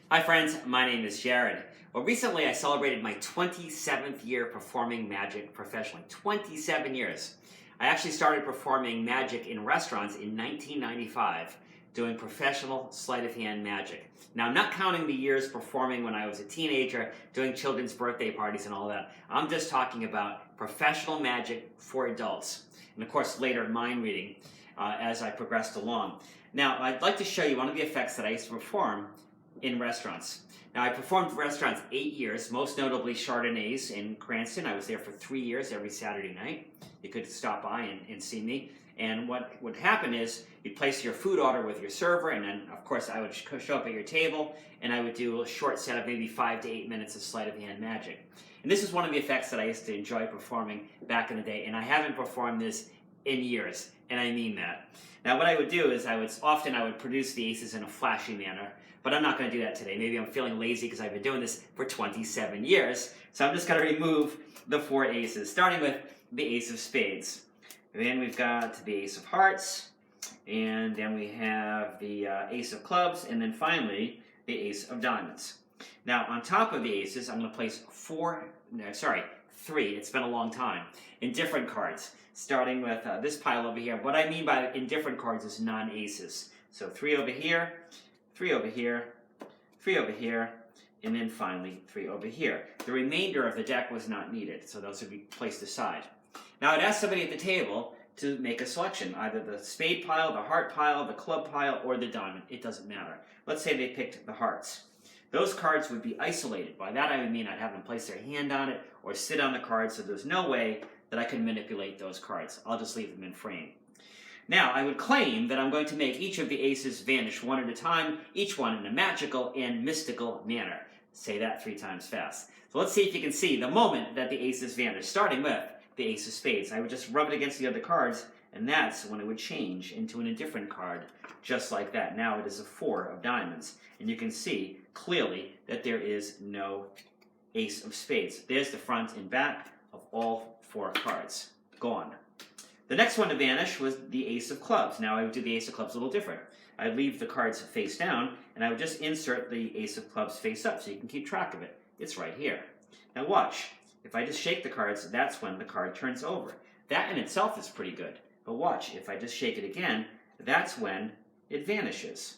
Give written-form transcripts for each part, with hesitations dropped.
Hi friends, my name is Jared. Well, recently I celebrated my 27th year performing magic professionally. 27 years. I actually started performing magic in restaurants in 1995, doing professional sleight of hand magic. Now, I'm not counting the years performing when I was a teenager, doing children's birthday parties and all that. I'm just talking about professional magic for adults. And of course, later mind reading as I progressed along. Now, I'd like to show you one of the effects that I used to perform in restaurants. Now, I performed for restaurants 8 years, most notably Chardonnays in Cranston. I was there for 3 years every Saturday night. You could stop by and see me. And what would happen is you'd place your food order with your server, and then, of course, I would show up at your table, and I would do a short set of maybe 5 to 8 minutes of sleight of hand magic. And this is one of the effects that I used to enjoy performing back in the day, and I haven't performed this in years, and I mean that. Now, what I would do is I would produce the aces in a flashy manner, but I'm not going to do that today. Maybe I'm feeling lazy because I've been doing this for 27 years. So I'm just going to remove the 4 aces, starting with the ace of spades. Then we've got the ace of hearts, and then we have the ace of clubs, and then finally the ace of diamonds. Now, on top of the aces, I'm going to place 3, it's been a long time, in different cards, starting with this pile over here. What I mean by in different cards is non-aces. So 3 over here, 3 over here, 3 over here, and then finally 3 over here. The remainder of the deck was not needed, so those would be placed aside. Now I'd ask somebody at the table to make a selection, either the spade pile, the heart pile, the club pile, or the diamond. It doesn't matter. Let's say they picked the hearts. Those cards would be isolated. By that I would mean I'd have them place their hand on it or sit on the card, so there's no way that I can manipulate those cards. I'll just leave them in frame. Now, I would claim that I'm going to make each of the aces vanish one at a time, each one in a magical and mystical manner. Say that 3 times fast. So let's see if you can see the moment that the aces vanish, starting with the ace of spades. I would just rub it against the other cards, and that's when it would change into an indifferent card, just like that. Now it is a 4 of diamonds, and you can see clearly that there is no ace of spades. There's the front and back of all 4 cards. Gone. The next one to vanish was the ace of clubs. Now I would do the ace of clubs a little different. I'd leave the cards face down, and I would just insert the ace of clubs face up so you can keep track of it. It's right here. Now watch. If I just shake the cards, that's when the card turns over. That in itself is pretty good. But watch, if I just shake it again, that's when it vanishes.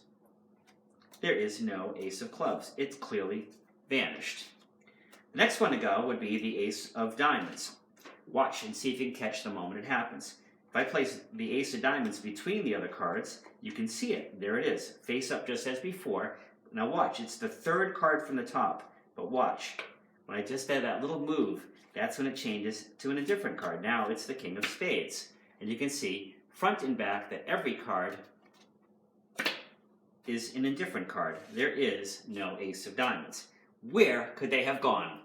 There is no ace of clubs. It's clearly vanished. The next one to go would be the ace of diamonds. Watch and see if you can catch the moment it happens. If I place the ace of diamonds between the other cards, you can see it. There it is, face up just as before. Now watch, it's the 3rd card from the top. But watch, when I just did that little move, that's when it changes to an indifferent card. Now it's the king of spades. And you can see front and back that every card is an indifferent card. There is no ace of diamonds. Where could they have gone?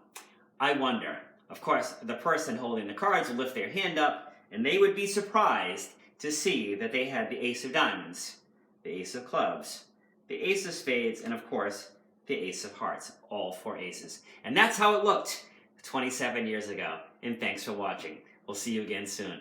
I wonder. Of course, the person holding the cards would lift their hand up, and they would be surprised to see that they had the ace of diamonds, the ace of clubs, the ace of spades, and of course, the ace of hearts, all 4 aces. And that's how it looked 27 years ago. And thanks for watching. We'll see you again soon.